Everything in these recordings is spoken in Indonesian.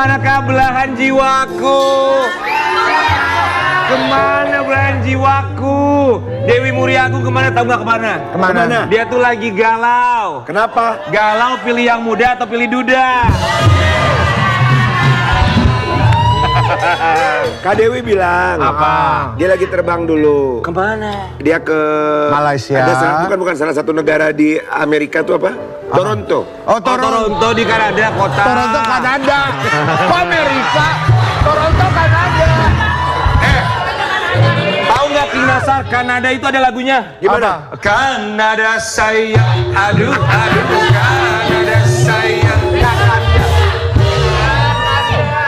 Kemanakah belahan jiwaku? Kemana belahan jiwaku? Dewi Muriaku kemana? Tahu nggak kemana? Kemana? Dia tuh lagi galau. Kenapa? Galau pilih yang muda atau pilih duda? Kak Dewi bilang Apa? Dia lagi terbang dulu. Kemana? Dia ke Malaysia. bukan salah satu negara di Amerika tuh apa? Toronto. Oh, Toronto di Kanada, kota. Toronto, Kanada. Kok Amerika? Toronto, Kanada. Tahu nggak King Nasar, Kanada itu ada lagunya? Gimana? Kanada sayang, aduh aduh Kanada sayang.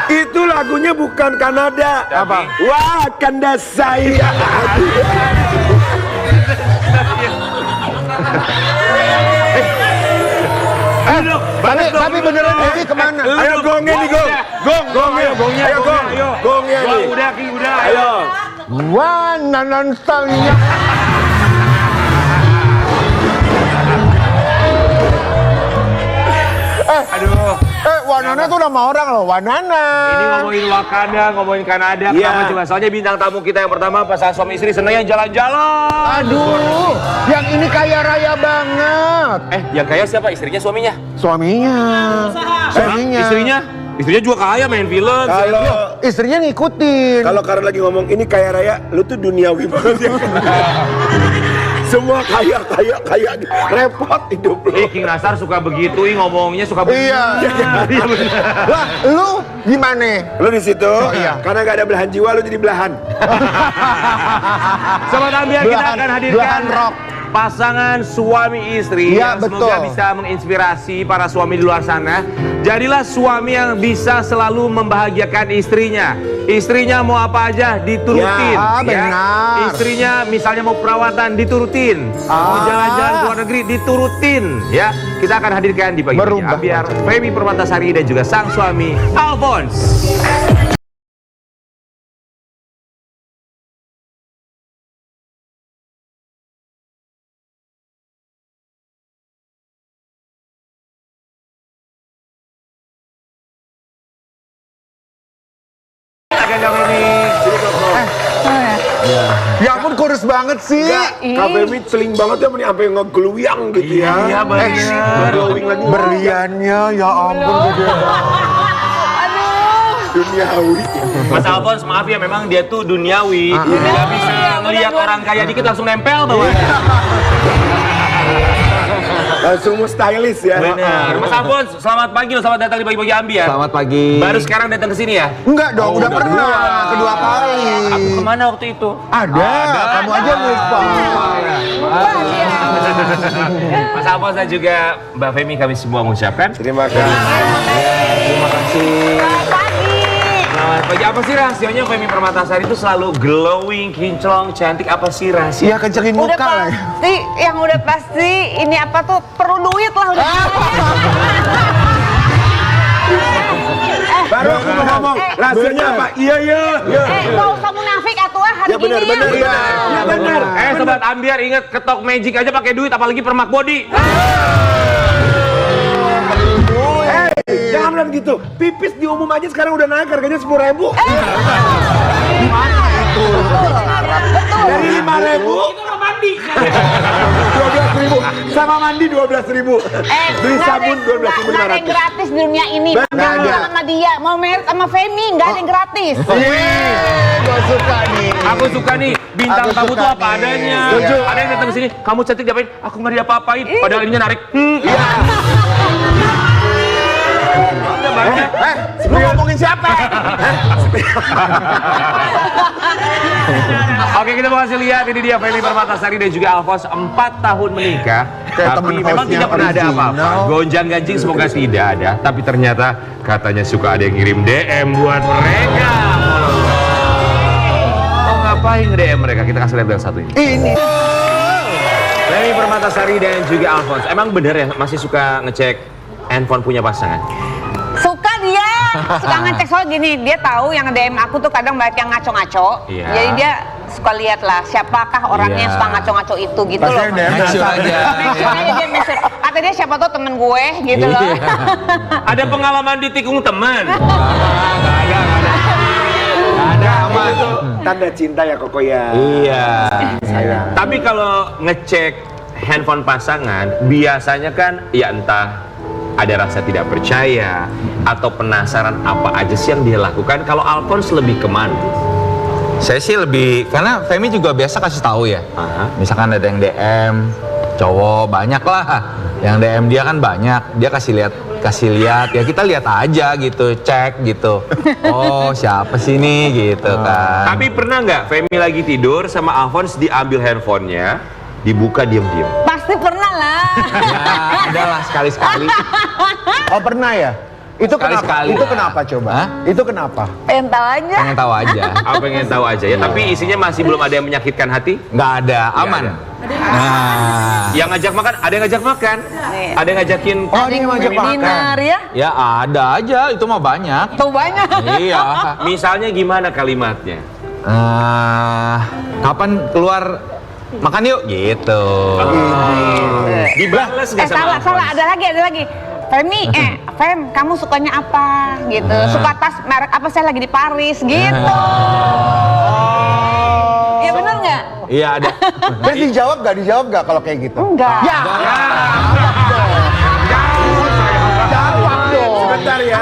Itu lagunya bukan Kanada. Apa? Wah, Kanada saya. Tapi beneran Dewi kemana? Ayo gongnya nih, gong. Ayo gongnya, Ayo gong. ayo. Gongnya Gua nih. udah, King udah. Ayo. Wah, nanan saya. Aduh. Wanana tuh nama orang loh, Wanana. Ini ngomongin Wakanda, ngomongin Kanada, Iya. kenapa coba? Soalnya bintang tamu kita yang pertama pasangan suami istri seneng yang jalan-jalan. Aduh, yang ini kaya raya banget. Yang kaya siapa? Istrinya, suaminya? Suaminya. Suaminya. Istrinya? Istrinya juga kaya, main film. Kalau Istrinya ngikutin. kalau Karen lagi ngomong ini kaya raya, lu tuh duniawi banget ya. Semua kaya, repot hidup lu. King Nasar suka begitu, ngomongnya suka begitu. Iya. Iya bener. Wah, lu gimana? Lu di situ, iya. karena gak ada belahan jiwa, lu jadi belahan. Sobat Ambiar, kita akan hadirkan belahan rock. pasangan suami istri Iya, yang semoga betul. bisa menginspirasi para suami di luar sana. Jadilah suami yang bisa selalu membahagiakan istrinya. Istrinya mau apa aja diturutin. Ya, benar. Istrinya misalnya mau perawatan diturutin. Mau jalan-jalan ke luar negeri diturutin. Ya, kita akan hadirkan di pagi ini Berubah. Ambiar, Femi Permatasari dan juga sang suami Alphonse. Ya ampun, kurus banget sih. Kak Femi celing banget ya, sampai ngegluyang gitu ya. Iya, bener. Glowing lagi. Berliannya ya ampun gede banget. Duniawi. Mas Alphonse, maaf ya, memang dia tuh duniawi. Nggak bisa ngelihat orang kaya dikit langsung nempel bawahnya. Langsung stylish ya. Benar. Mas Alphonse, selamat pagi loh, selamat datang di Pagi-Pagi Ambiar. Selamat pagi. Baru sekarang datang ke sini ya? Enggak dong, udah pernah. Kedua kali. Aku kemana waktu itu? Ada, kamu aja lupa. Mas Alphonse dan juga Mbak Femi, kami semua mengucapkan Terima kasih. Terima kasih. selamat pagi. Apa sih rahasianya Femi Permatasari itu selalu glowing, kinclong, cantik? Apa sih rahasia? Iya, kencengin Udah muka lah. pasti, yang udah pasti ini apa tuh perlu duit lah udah. Baru aku mau ngomong, rahasianya apa? Iya. Gak usah munafik atuh hari Ya benar, gini benar. Ya benar. Sobat Ambiar, ingat ketok magic aja pakai duit, apalagi permak body. Jangan bilang gitu. Pipis di umum aja sekarang udah naik harganya 10.000. Gimana itu? Dari 5.000 Kita mandi. 12.000 sama mandi 12.000. Beli sabun Nggak ada yang 12.500. gratis di dunia ini. Nggak ada. Jangan sama dia, mau merit sama Femi, nggak ada yang gratis. Gue suka nih. Aku suka nih, bintang Aku tamu suka tuh apa nih. adanya. Setuju. Ada yang datang ke sini, kamu cantik diapain? Aku nggak diapa-apain. Padahal ininya narik. Udah banyak. Lu ngomongin siapa? Oke, kita mau kasih lihat, ini dia Femi Permatasari dan juga Alphonse, 4 tahun menikah. Kayak Tapi temen memang hostnya tidak pernah ada apa-apa. original. Gonjang-ganjing semoga tidak ada. Tapi ternyata katanya suka ada yang ngirim DM buat mereka. Oh, ngapain nge-DM mereka? Kita kasih lihat yang satu ini. Ini. Femi Permatasari dan juga Alphonse. Emang bener ya masih suka ngecek handphone punya pasangan? Suka dia, suka ngecek soal gini, dia tahu yang DM aku tuh kadang banyak yang ngaco-ngaco. Iya. Jadi dia suka lihat lah siapakah orangnya yang Iya. suka ngaco-ngaco itu gitu Pasti loh. yang DM Make sure aja. Make sure aja dia message. Kata dia siapa tuh temen gue gitu loh. Iya. Ada pengalaman ditikung teman? Ada aman. Itu tanda cinta ya Koko ya. Iya. Sayang. Tapi kalau ngecek handphone pasangan, biasanya kan ya entah ada rasa tidak percaya atau penasaran apa aja sih yang dia lakukan. Kalau Alphonse lebih kemana? Saya sih lebih, karena Femi juga biasa kasih tahu ya. Aha. Misalkan ada yang DM, cowok banyak lah. Yang DM dia kan banyak, dia kasih lihat, ya kita lihat aja gitu, cek gitu. Oh siapa sih ini gitu kan. Tapi pernah nggak Femi lagi tidur sama Alphonse diambil handphonenya, dibuka diam-diam? Pasti pernah lah. Ya ada lah sekali-sekali. Oh pernah ya? Itu kenapa? Sekali-sekali Itu lah. kenapa coba? Hah? Itu kenapa? Pengen tahu aja. Pengen tahu aja. Apa pengen tahu aja ya, tapi isinya masih belum ada yang menyakitkan hati? Nggak ada, aman. Nah, Yang ngajak makan, ada yang ngajak makan, Nih. ada yang ngajakin. Oh dia ngajak makan. Dinner ya. ya ada aja, itu mah banyak. Tuh banyak. Iya. Misalnya gimana kalimatnya? Kapan keluar makan yuk gitu. Dibales nggak sama Salah, Alphonse? ada lagi. Femi, Fem, kamu sukanya apa? Gitu. Suka tas merek apa? Saya lagi di Paris, gitu. Iya bener nggak? Iya ada. Terus dijawab gak kalau kayak gitu? Enggak. Ya. Jawab dong. Sebentar ya,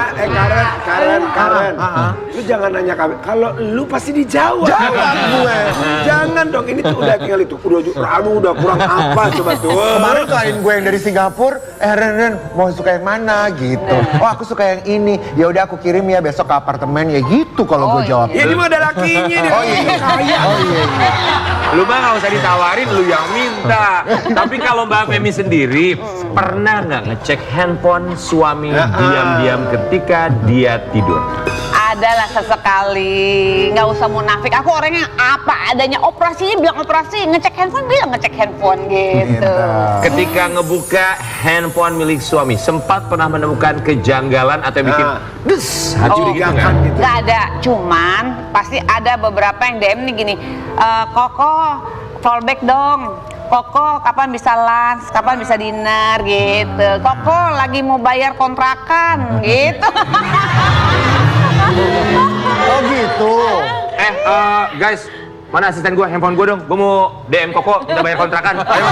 Karen. Lu jangan nanya kami. Kalau lu pasti dijawab. Jawab gue. Jangan dong, ini tuh udah tinggal itu. Udah kurang apa coba tuh. Kemarin klien gue yang dari Singapura, Ren, mau suka yang mana gitu. Oh aku suka yang ini. Ya udah aku kirim ya besok ke apartemen ya gitu kalau gue jawab. Ya ini mah ada lakinya dia. Oh iya. Kaya. Oh iya. Lu mah nggak usah ditawarin, lu yang minta. Tapi kalau Mbak Femi sendiri, pernah nggak ngecek handphone suami diam-diam ketika dia tidur? Adalah sesekali, nggak usah munafik. Aku orangnya apa adanya, operasinya bilang operasi, ngecek handphone bilang ngecek handphone gitu. Ketika ngebuka handphone milik suami, sempat pernah menemukan kejanggalan atau yang bikin des, hati gitu nggak? Nggak ada, cuman pasti ada beberapa yang DM nih gini, Koko, fallback dong. Koko, kapan bisa lunch, kapan bisa dinner gitu. Koko lagi mau bayar kontrakan gitu. Oh gitu. Guys, mana asisten gue? Handphone gue dong. Gue mau DM Koko, minta bayar kontrakan. Ayo.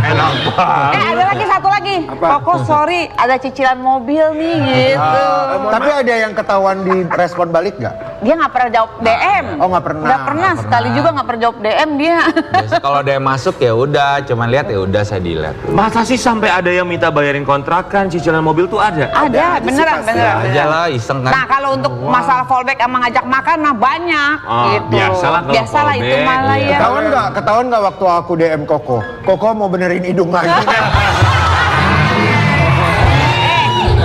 Enak banget. Ada lagi satu lagi. Apa? Koko sorry, ada cicilan mobil nih gitu. Tapi ada yang ketahuan di respon balik gak? Dia nggak pernah jawab DM. Oh, nggak pernah. Nggak pernah, sekali juga nggak pernah jawab DM dia. Biasa kalau ada yang masuk ya udah, cuman lihat ya udah saya delete. Masa sih sampai ada yang minta bayarin kontrakan, cicilan mobil tuh ada? Ada, beneran, pasti beneran. Aja lah iseng kan. Nah kalau untuk masalah fallback sama ngajak makan mah banyak Oh, gitu. biasalah kalau Biasalah itu fallback, malah iya. ya. Ketahuan nggak waktu aku DM Koko? Koko mau benerin hidung lagi.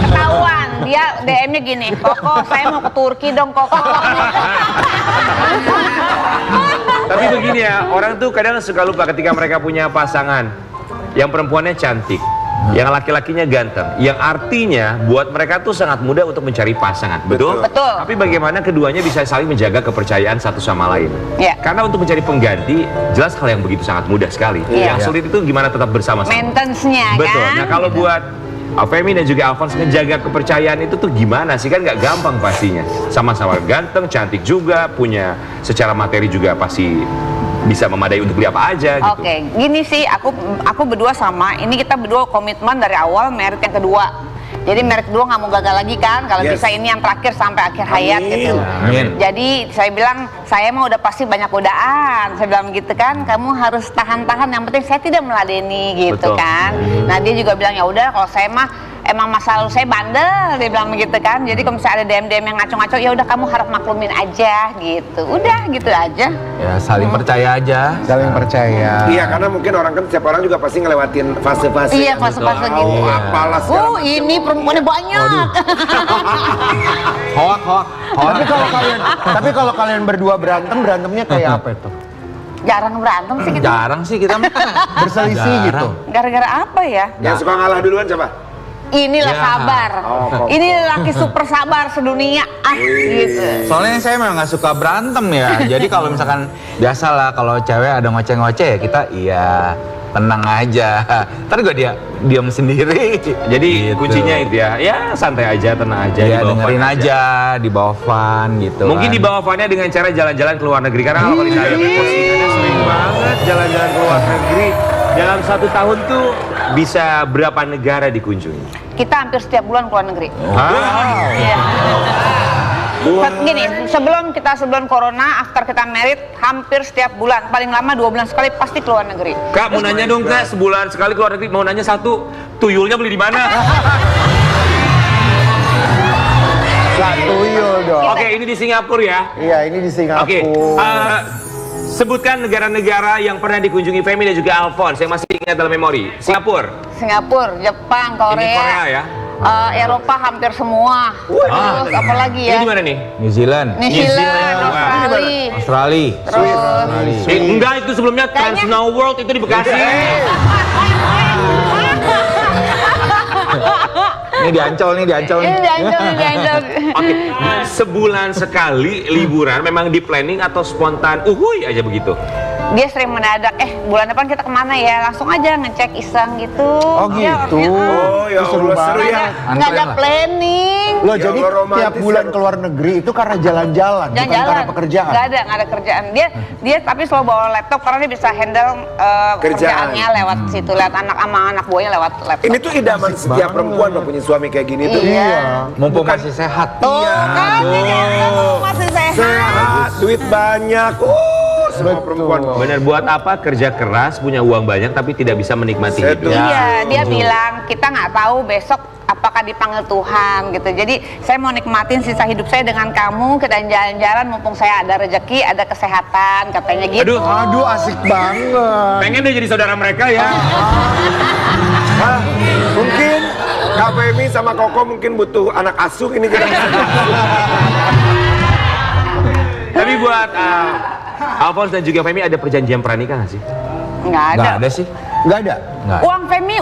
Ketahuan dia DM-nya gini, Koko saya mau ke Turki dong Koko. Tapi begini ya, orang tuh kadang suka lupa ketika mereka punya pasangan. Yang perempuannya cantik, yang laki-lakinya ganteng. Yang artinya buat mereka tuh sangat mudah untuk mencari pasangan. Betul? Betul. Tapi bagaimana keduanya bisa saling menjaga kepercayaan satu sama lain? Iya. Karena untuk mencari pengganti, jelas hal yang begitu sangat mudah sekali. Iya. Yang sulit itu gimana tetap bersama-sama. Maintenance-nya Betul. kan. Nah kalau buat Femi dan juga Alphonse ngejaga kepercayaan itu tuh gimana sih? Kan nggak gampang pastinya. Sama-sama ganteng, cantik juga, punya secara materi juga pasti bisa memadai untuk beli apa aja gitu. Oke, gini sih, aku berdua sama, ini kita berdua komitmen dari awal merit yang kedua. Jadi merit kedua nggak mau gagal lagi kan, kalau Yes. bisa ini yang terakhir sampai akhir hayat gitu. Amin. Jadi saya bilang, saya mah udah pasti banyak godaan, saya bilang gitu kan, kamu harus tahan-tahan, yang penting saya tidak meladeni gitu Betul. kan. Nah dia juga bilang ya udah kalau saya mah emang masa lalu saya bandel, dia bilang begitu kan. Jadi kalau misalnya ada DM-DM yang ngaco-ngaco, ya udah kamu harap maklumin aja gitu. Udah gitu aja. Ya saling percaya aja. Saling percaya. Iya, karena mungkin orang kan setiap orang juga pasti ngelewatin fase-fase. Iya, yang fase-fase tahu gitu. apalah segala macam. Ini perempuannya banyak. Hoak. Tapi kalau kalian berdua berantemnya kayak apa itu? Jarang berantem sih kita. Jarang sih kita mah. Berselisih gitu. Jarang. Gara-gara apa ya? Yang suka ngalah duluan siapa? inilah Ya. sabar. Ini laki super sabar sedunia. Gitu. Soalnya saya memang nggak suka berantem ya. Jadi kalau misalkan biasalah kalau cewek ada ngoceh-ngoceh ya kita iya tenang aja. Ntar gue diam sendiri. Jadi Gitu. kuncinya itu ya santai aja, tenang aja. Ya di bawah dengerin fun aja di bawah fun gitu. Mungkin kan. di bawah funnya dengan cara jalan-jalan ke luar negeri. Karena kalau kita lihat postingannya sering banget jalan-jalan ke luar negeri. Dalam 1 tahun tuh bisa berapa negara dikunjungi? Kita hampir setiap bulan keluar negeri. Wow. Iya. Gini, sebelum corona, after kita married, hampir setiap bulan, paling lama 2 bulan sekali pasti keluar negeri. Kak, mau nanya dong Kak, sebulan sekali keluar negeri, mau nanya satu, tuyulnya beli di mana? Gak tuyul dong. Oke, ini di Singapura ya. Iya, ini di Singapura. Oke, sebutkan negara-negara yang pernah dikunjungi Femi dan juga Alphonse yang masih ingat dalam memori. Singapura, Singapura, Jepang, ini Korea ya. Eropa hampir semua. Terus apa lagi Ini ya? di mana nih? New Zealand, New Zealand, Wah. Australia. Australia. Terus Enggak, itu sebelumnya Trans Kayaknya- Now World itu di Bekasi. Ini di Ancol nih, di Ancol nih. ini dianjol. Oke, sebulan sekali liburan memang di planning atau spontan? Uhuy aja begitu. Dia sering mendadak, bulan depan kita kemana ya? Langsung aja ngecek iseng gitu. Oh Dia gitu. orangnya, Oh ya Itu seru Allah, seru banget. ya. nggak ada Antren lah. planning. Loh, Ya jadi Allah, romantis tiap bulan ya. ke luar negeri itu karena jalan-jalan, bukan Jalan-jalan. karena pekerjaan. Nggak ada kerjaan. Dia tapi selalu bawa laptop karena dia bisa handle kerjaannya lewat situ, lewat anak sama anak buahnya lewat laptop. Ini tuh idaman setiap perempuan loh punya suami kayak gini tuh. Iya. Mumpung masih sehat. Tuh, Iya, kan ini masih sehat. Sehat, duit banyak. Semua perempuan. Benar, buat apa kerja keras, punya uang banyak tapi tidak bisa menikmati hidup? Setuju. Iya, dia bilang kita nggak tahu besok apakah dipanggil Tuhan gitu. Jadi saya mau nikmatin sisa hidup saya dengan kamu, kita jalan-jalan mumpung saya ada rezeki, ada kesehatan, katanya gitu. Aduh, asik banget. Pengen deh jadi saudara mereka ya. Hah, mungkin Kak Femi sama Koko mungkin butuh anak asuh ini kita. Tapi buat Alphonse dan juga Femi ada perjanjian pranikah nggak sih? Nggak ada. Nggak ada sih. Nggak ada? Nggak. Uang Femi,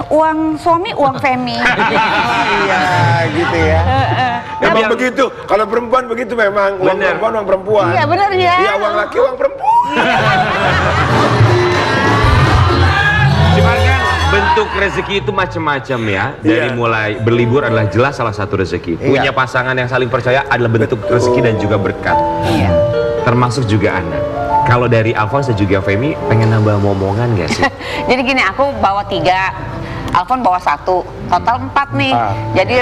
uang suami, uang Femi. Iya, gitu ya. Memang Yang- begitu. Kalau perempuan begitu memang. Uang Bener. perempuan, uang perempuan. Iya bener ya. Iya, uang laki, uang perempuan. Cuman kan bentuk rezeki itu macam-macam ya. Dari Iya. mulai berlibur adalah jelas salah satu rezeki. Iya. Punya pasangan yang saling percaya adalah bentuk rezeki dan juga berkat. Iya. Termasuk juga anak. Kalau dari Alphonse dan juga Femi pengen nambah momongan gak sih? Jadi gini, aku bawa 3, Alfon bawa 1, total 4 nih. 4. Jadi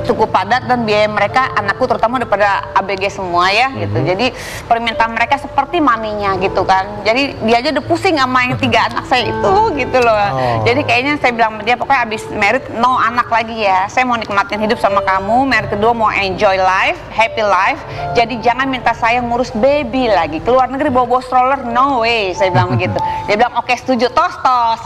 cukup padat dan biaya mereka, anakku terutama udah pada ABG semua ya gitu. Jadi permintaan mereka seperti maminya gitu kan. Jadi dia aja udah pusing sama yang 3 anak saya itu gitu loh. Jadi kayaknya saya bilang sama dia, pokoknya abis married no anak lagi ya. Saya mau nikmatin hidup sama kamu, married kedua mau enjoy life, happy life. Jadi jangan minta saya ngurus baby lagi. Keluar negeri bawa stroller, no way. Saya bilang begitu. Dia bilang oke setuju, tos,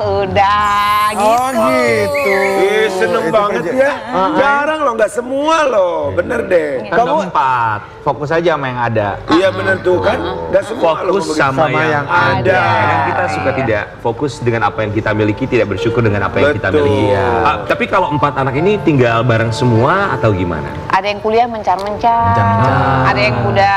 udah gitu. Oh gitu. Ih, seneng Itu banget kerja- ya. Jarang loh, nggak semua loh. Bener deh. Kan ada 4. Fokus aja sama yang ada. Iya bener tuh kan. Nggak semua loh Fokus begitu. sama, Sama yang yang ada. ada. Kadang kita suka tidak fokus dengan apa yang kita miliki, tidak bersyukur dengan apa yang kita Betul. miliki. Iya. Tapi kalau 4 anak ini tinggal bareng semua atau gimana? Ada yang kuliah mencar-mencar, ada yang udah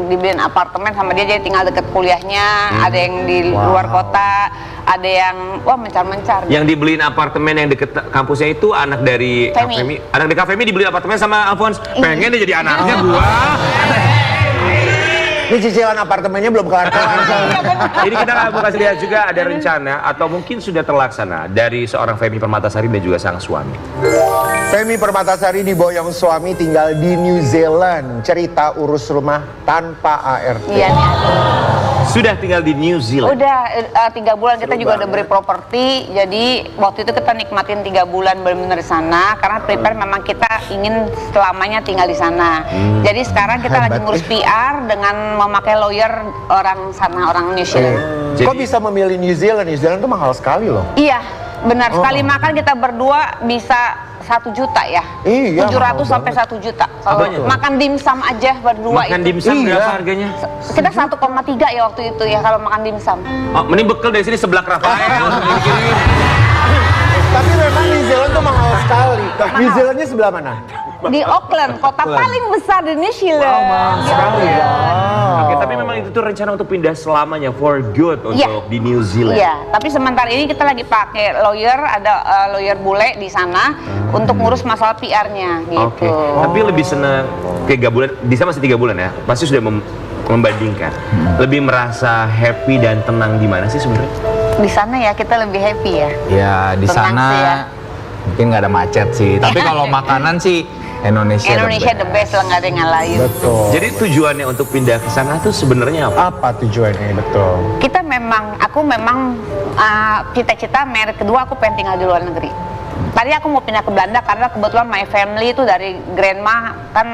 dibeliin apartemen sama dia jadi tinggal deket kuliahnya, ada yang di luar kota, ada yang wah mencar-mencar. Yang dibeliin apartemen yang deket kampusnya itu anak dari Kak Femi. Femi. Anak dari Kak Femi dibeliin apartemen sama Alphonse. Pengen deh jadi anaknya gua. Ini cicilan apartemennya belum kelar-kelar. Ini kita mau kasih lihat juga ada rencana atau mungkin sudah terlaksana dari seorang Femi Permatasari dan juga sang suami. Femi Permatasari diboyong suami tinggal di New Zealand. Cerita urus rumah tanpa ART. Iya nih. Sudah tinggal di New Zealand. Udah 3 bulan kita juga udah beri properti, jadi waktu itu kita nikmatin 3 bulan benar-benar di sana karena prepare memang kita ingin selamanya tinggal di sana. Jadi sekarang kita lagi Hebat, ngurus PR dengan memakai lawyer orang sana, orang New Zealand. Jadi- Kok bisa memilih New Zealand? New Zealand tuh mahal sekali loh. Iya, benar. Sekali makan kita berdua bisa 1 juta ya. Iya, 700 mahal sampai banget. 1 juta. Kalau Apanya? makan dimsum aja berdua Makan itu. dimsum Iya. berapa harganya? Kita 1,3 ya waktu itu ya kalau makan dimsum. Oh, mending bekal dari sini sebelah Rafael. Tapi Tapi memang New Zealand tuh mahal sekali. New Zealandnya sebelah mana? Di Auckland, kota paling besar di New Zealand. Wow, mahal sekali ya. Oke, tapi memang itu tuh rencana untuk pindah selamanya for good untuk di New Zealand. Iya, tapi sementara ini kita lagi pakai lawyer, ada lawyer bule di sana untuk ngurus masalah PR-nya Oke, gitu. tapi lebih senang 3 bulan, di sana masih 3 bulan ya, pasti sudah membandingkan. Lebih merasa happy dan tenang di mana sih sebenarnya? Di sana ya kita lebih happy ya. Ya di Tenang sana sih ya. mungkin nggak ada macet sih. Tapi kalau makanan sih Indonesia The best lah, nggak ada yang ngalahin. Betul. Jadi tujuannya untuk pindah ke sana tuh sebenarnya apa? Apa tujuannya? Betul. Aku memang cita-cita married kedua aku pengen tinggal di luar negeri. Tadi aku mau pindah ke Belanda karena kebetulan my family itu dari grandma, kan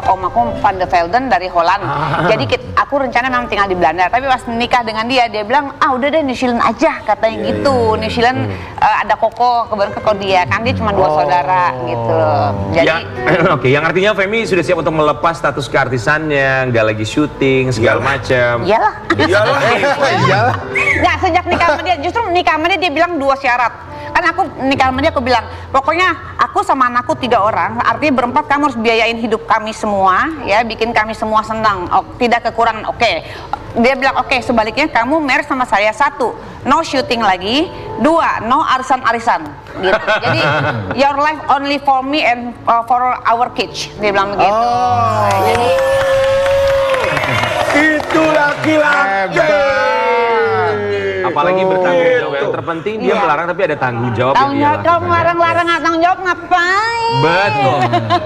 om aku Van de Velden dari Holland. Jadi aku rencana memang tinggal di Belanda. Tapi pas nikah dengan dia bilang, udah deh New Zealand aja, katanya gitu. New Zealand ada Koko, kebetulan Koko dia, kan dia cuma 2 saudara gitu loh. Jadi Oke, yang artinya Femi sudah siap untuk melepas status keartisannya, nggak lagi syuting segala macam. iyalah. Iyalah. Nggak, sejak nikah sama dia, justru nikah sama dia bilang 2 syarat. Kan aku nikah sama dia, aku bilang, pokoknya aku sama anakku 3 orang, artinya berempat kamu harus biayain hidup kami semua, ya, bikin kami semua senang, tidak kekurangan, oke. Dia bilang, oke, sebaliknya kamu married sama saya, 1, no shooting lagi, 2, no arisan-arisan, gitu. Jadi, your life only for me and for our kids, dia bilang begitu. Jadi, Itu laki-laki. Apalagi bertanggung jawab. Yang terpenting dia melarang tapi ada tanggung jawab yang tanggung dia jawab, kalau lakukan. melarang-larang nggak tanggung jawab ngapain? Betul.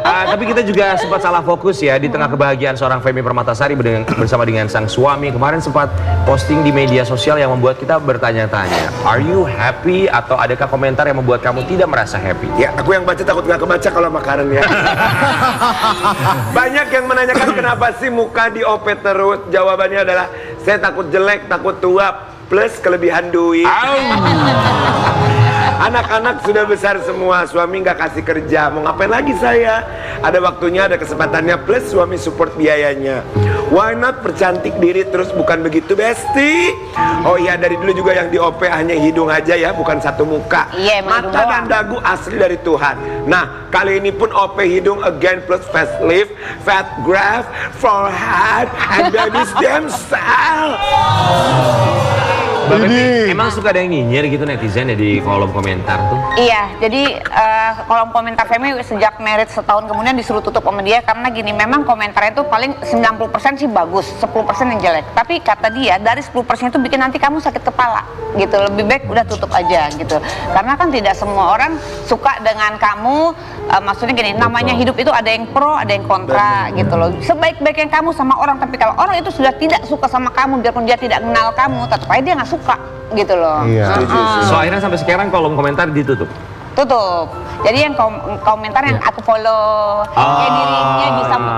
Tapi kita juga sempat salah fokus ya di tengah kebahagiaan seorang Femi Permatasari bersama dengan sang suami. Kemarin sempat posting di media sosial yang membuat kita bertanya-tanya. Are you happy atau adakah komentar yang membuat kamu tidak merasa happy? Ya, aku yang baca takut nggak kebaca kalau makanan ya. Banyak yang menanyakan kenapa sih muka di OP terus. Jawabannya adalah saya takut jelek, takut tua, plus kelebihan duit. Anak-anak sudah besar semua, suami nggak kasih kerja, mau ngapain lagi saya? Ada waktunya, ada kesempatannya, plus suami support biayanya. Why not percantik diri terus, bukan begitu Besti? Oh iya, dari dulu juga yang di OP hanya hidung aja ya, bukan satu muka. Iya, emang hidung mata doang. dan dagu asli dari Tuhan. Nah, kali ini pun OP hidung again plus facelift, fat graft, forehead, and baby stem cell. Mbak Femi, emang suka ada yang nyinyir gitu netizen ya di kolom komentar tuh? Iya, jadi kolom komentar Femi sejak married setahun kemudian disuruh tutup sama dia karena gini, memang komentarnya itu paling 90% sih bagus, 10% yang jelek. Tapi kata dia, dari 10% itu bikin nanti kamu sakit kepala gitu. Lebih baik udah tutup aja gitu. Karena kan tidak semua orang suka dengan kamu, maksudnya gini, namanya hidup itu ada yang pro, ada yang kontra gitu loh. Sebaik-baiknya kamu sama orang, tapi kalau orang itu sudah tidak suka sama kamu, biarpun dia tidak kenal kamu, tetap aja dia nggak suka gitu loh. Iya. So akhirnya sampai sekarang kolom komentar ditutup? Tutup. Jadi yang komentar yang aku follow, kayak dirinya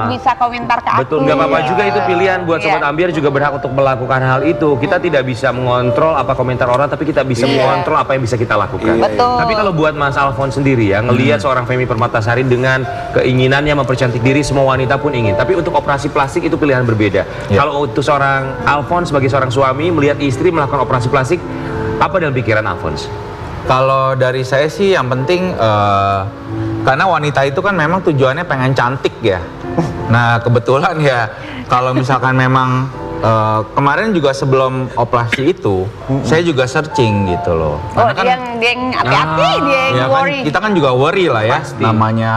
bisa komentar ke aku. Betul, nggak apa-apa juga itu pilihan buat Sobat Iya. Ambiar juga berhak untuk melakukan hal itu. Kita tidak bisa mengontrol apa komentar orang, tapi kita bisa mengontrol apa yang bisa kita lakukan. Betul. Tapi kalau buat Mas Alphonse sendiri ya, ngelihat seorang Femi Permatasari dengan keinginannya mempercantik diri, semua wanita pun ingin. Tapi untuk operasi plastik itu pilihan berbeda. Kalau untuk seorang Alphonse sebagai seorang suami melihat istri melakukan operasi plastik, apa dalam pikiran Alphonse? Kalau dari saya sih yang penting karena wanita itu kan memang tujuannya pengen cantik ya. Nah kebetulan ya kalau misalkan memang kemarin juga sebelum operasi itu saya juga searching gitu loh. Oh, Karena kan dia yang hati-hati, dia yang ya kan, worry. kita kan juga worry lah ya. Pasti. Namanya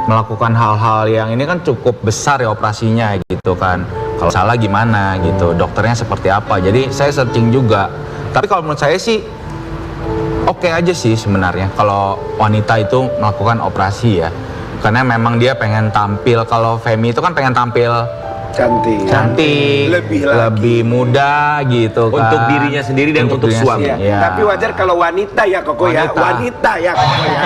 melakukan hal-hal yang ini kan cukup besar ya operasinya gitu kan. Kalau salah gimana gitu, dokternya seperti apa. Jadi saya searching juga. Tapi kalau menurut saya sih oke aja sih sebenarnya kalau wanita itu melakukan operasi ya. Karena memang dia pengen tampil, kalau Femi itu kan pengen tampil cantik, lebih muda gitu kan. Untuk dirinya sendiri dan untuk dirinya suami. sendiri, ya. Tapi wajar kalau wanita ya Koko ya, Wanita. wanita ya Koko ya.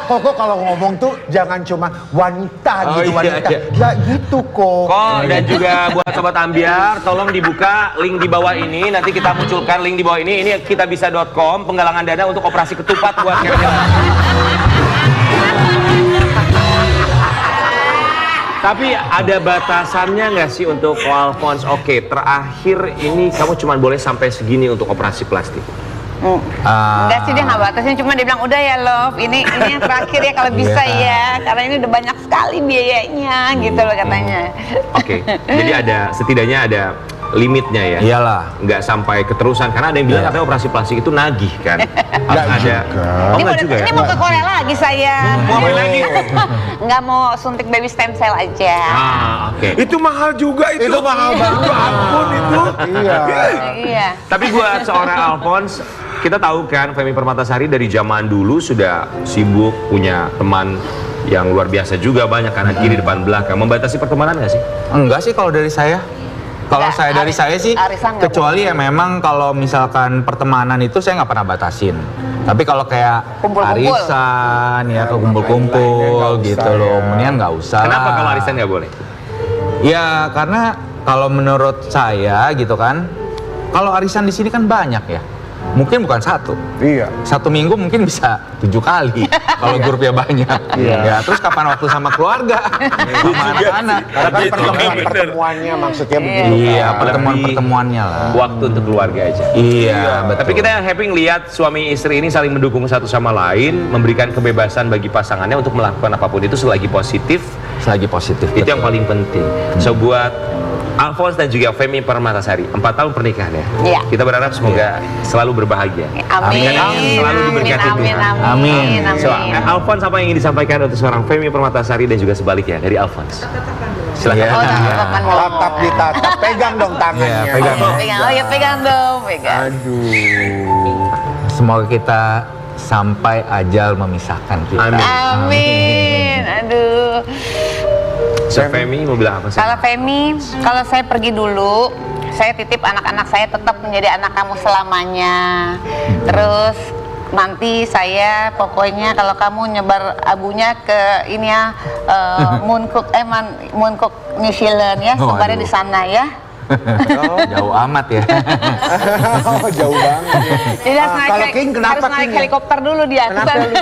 Koko kalau ngomong tuh jangan cuma wanita Oh, gitu, iya, wanita. iya. Nggak gitu kok. Dan juga buat Sobat Ambiar, tolong dibuka link di bawah ini. Nanti kita munculkan link di bawah ini. Ini kitabisa.com, penggalangan dana untuk operasi ketupat buat kira-kira. Tapi ada batasannya nggak sih untuk Alphonse? Oke, terakhir ini kamu cuma boleh sampai segini untuk operasi plastik. Enggak sih, dia nggak batasin, cuma dia bilang udah ya love, ini yang terakhir ya kalau bisa ya, karena ini udah banyak sekali biayanya gitu loh katanya. Oke, jadi setidaknya ada limitnya ya. Iyalah. Nggak sampai keterusan, karena ada yang bilang katanya operasi plastik itu nagih kan. Harus ada. Oh, Ini nggak juga ya? ini mau ke Korea lagi saya. Mau apa lagi? Nggak mau suntik baby stem cell aja. Oke. Itu mahal juga itu. Itu mahal banget. Ya ampun itu. Iya. Iya. Tapi buat seorang Alphonse, kita tahu kan Femi Permatasari dari zaman dulu sudah sibuk, punya teman yang luar biasa juga, banyak kanan kiri depan belakang. Membatasi pertemanan nggak sih? Enggak sih kalau dari saya. Kalau Enggak, saya dari saya sih, arisan nggak kecuali ya memang kalau misalkan pertemanan itu saya nggak pernah batasin. Tapi kalau kayak Kumpul-kumpul. arisan ya, ke kumpul-kumpul gitu loh, mendingan nggak usah. Kenapa lah. kalau arisan nggak boleh? Ya karena kalau menurut saya gitu kan, kalau arisan di sini kan banyak ya. Mungkin bukan satu. Iya. Satu minggu mungkin bisa 7 kali kalau grupnya banyak. Iya. Ya, terus kapan waktu sama keluarga, sama anak-anak. Karena kan pertemuannya maksudnya begitu. Iya, kan. pertemuan-pertemuannya lah. Waktu untuk keluarga aja. Iya, betul. Tapi kita happy ngelihat suami istri ini saling mendukung satu sama lain, memberikan kebebasan bagi pasangannya untuk melakukan apapun itu selagi positif. Selagi positif. Itu yang betul. paling penting. So buat Alphonse dan juga Femi Permatasari, 4 tahun pernikahan ya. Iya. Kita berharap semoga selalu berbahagia. Amin. Selalu diberkati Amin. Tuhan. Amin. So, Alphonse apa yang ingin disampaikan untuk seorang Femi Permatasari dan juga sebaliknya dari Alphonse? Silakan. Iya. Oh, tanggapan dulu. Tatap ditatap, pegang dong tangannya. Iya, pegang. Pegang, oh ya pegang dong, pegang. Aduh. Semoga kita sampai ajal memisahkan kita. Amin. Amin. Aduh. So Femi mau bilang apa sih? Kalau Femi, kalau saya pergi dulu, saya titip anak-anak saya tetap menjadi anak kamu selamanya. Terus nanti saya pokoknya kalau kamu nyebar abunya ke ini ya Mooncook New Zealand ya, Oh, sebarnya aduh. di sana ya. Jauh amat ya. Oh, jauh banget. Jadi harus naik, kalau King kenapa harus naik King ya? helikopter dulu dia. Kenapa Bukan. lu?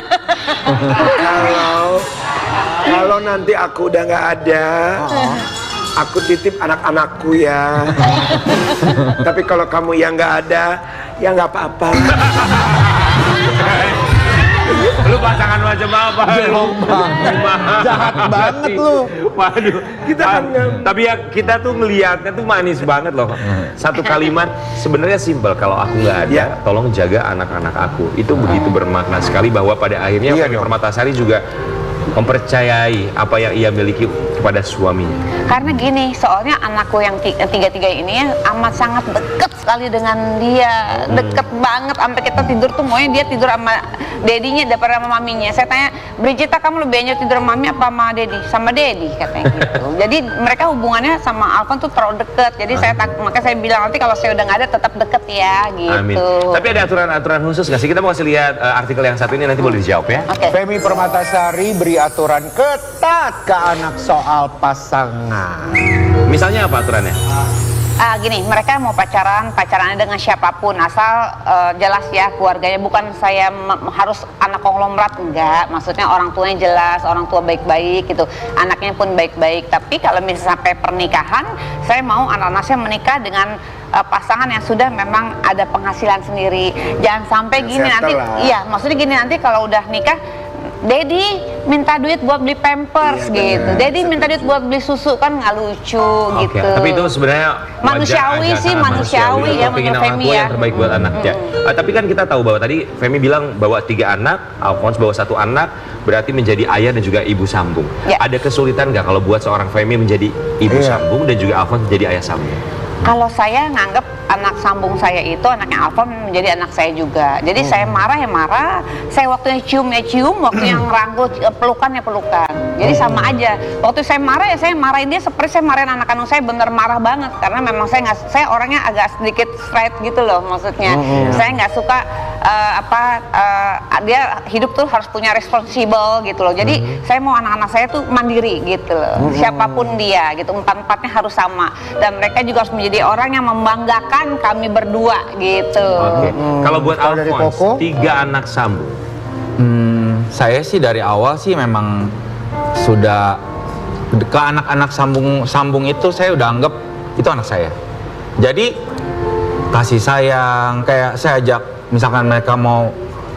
Kalau nanti aku udah nggak ada, aku titip anak-anakku ya. Tapi kalau kamu yang nggak ada, ya nggak apa-apa. Lu pasangan macam apa? Jahat banget lu. Waduh, Kita kan tapi ya kita tuh ngelihatnya tuh manis banget loh. Satu kalimat sebenarnya simpel, kalau aku nggak ada, Ya. tolong jaga anak-anak aku. Itu begitu bermakna sekali bahwa pada akhirnya Iya Femi dong. Permatasari juga mempercayai apa yang ia miliki kepada suaminya. Karena gini, soalnya anakku yang tiga-tiga ini ya amat sangat deket sekali dengan dia, deket banget sampai kita tidur tuh maunya dia tidur sama dedinya daripada sama maminya. Saya tanya, Brigita kamu lebih enjoy tidur sama mami apa sama dedi? Sama dedi katanya gitu. Jadi mereka hubungannya sama Alvan tuh terlalu deket. Jadi makanya saya bilang nanti kalau saya udah nggak ada tetap deket ya gitu. Amin. Tapi ada aturan-aturan khusus nggak sih? Kita mau kasih lihat artikel yang satu ini, nanti boleh dijawab ya. Oke. Femi Permatasari beri aturan ketat ke anak soal pasangan. Misalnya apa aturannya? Gini, mereka mau pacarannya dengan siapapun, asal jelas ya keluarganya. Bukan saya harus anak konglomerat, enggak. Maksudnya orang tuanya jelas, orang tua baik-baik gitu, anaknya pun baik-baik. Tapi kalau misalnya sampai pernikahan, saya mau anak-anak saya menikah dengan pasangan yang sudah memang ada penghasilan sendiri. Jangan sampai gini Settle nanti, lah. iya, maksudnya gini nanti kalau udah nikah, Dedi minta duit buat beli pampers gitu. Dedi minta duit buat beli susu, kan nggak lucu Oke, gitu. tapi itu sebenarnya Manusiawi wajar aja, sih, sangat manusiawi ya Kepingin menurut orang Femi tua ya. yang terbaik buat anaknya. Tapi kan kita tahu bahwa tadi Femi bilang bawa 3 anak, Alphonse bawa 1 anak, berarti menjadi ayah dan juga ibu sambung. Ya. Ada kesulitan nggak kalau buat seorang Femi menjadi ibu Iya. sambung dan juga Alphonse menjadi ayah sambung? Kalau saya nganggap anak sambung saya itu anaknya Alphonse menjadi anak saya juga. Jadi saya marah ya marah, saya waktunya cium ya cium, waktu yang rangkul pelukan ya pelukan. Jadi sama aja. Waktu saya marah ya saya marahin dia seperti saya marahin anak kandung saya, bener marah banget karena memang saya orangnya agak sedikit straight gitu loh maksudnya. Saya nggak suka dia hidup tuh harus punya responsible gitu loh. Jadi saya mau anak-anak saya tuh mandiri gitu loh. Siapapun dia gitu, empat-empatnya harus sama dan mereka juga harus menjadi orang yang membanggakan kami berdua gitu. Oke. Kalau buat Kalau dari Alphonse, Koko? 3 anak sambung. Saya sih dari awal sih memang sudah ke anak-anak sambung itu saya udah anggap itu anak saya. Jadi kasih sayang, kayak saya ajak misalkan mereka mau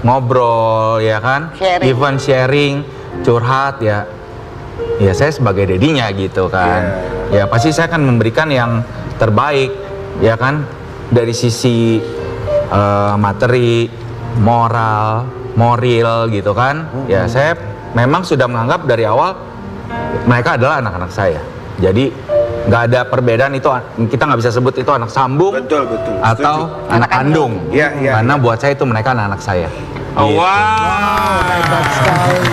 ngobrol ya kan, Sharing. even sharing, curhat ya saya sebagai dedinya gitu kan. Ya pasti saya akan memberikan yang terbaik ya kan, dari sisi materi, moral gitu kan. Ya saya memang sudah menganggap dari awal mereka adalah anak-anak saya. Jadi nggak ada perbedaan, itu kita nggak bisa sebut itu anak sambung Betul. atau anak kandung. Iya. Karena buat saya itu mereka anak-anak saya. Oh, Gitu. wow. Hebat sekali.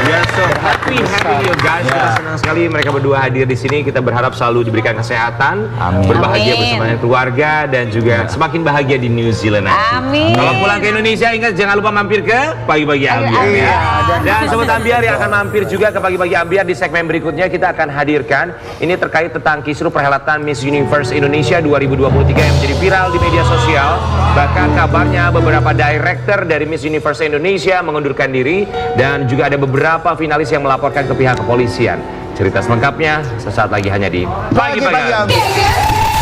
We are so happy having you guys. Kita senang sekali mereka berdua hadir di sini. Kita berharap selalu diberikan kesehatan, Amin. berbahagia Amin. bersama dengan keluarga, dan juga semakin bahagia di New Zealand nanti. Amin. Kalau pulang ke Indonesia, ingat jangan lupa mampir ke Pagi-Pagi Ambiar ya. Dan Sobat Ambiar yang akan mampir juga ke Pagi-Pagi Ambiar di segmen berikutnya, kita akan hadirkan ini terkait tentang kisruh perhelatan Miss Universe Indonesia 2023 yang menjadi viral di media sosial. Bahkan kabarnya beberapa director dari Miss Universe Indonesia mengundurkan diri, dan juga ada beberapa finalis yang melaporkan ke pihak kepolisian. Cerita selengkapnya sesaat lagi hanya di Pagi-Pagi Pagi-pagi Ambiar. Ambiar.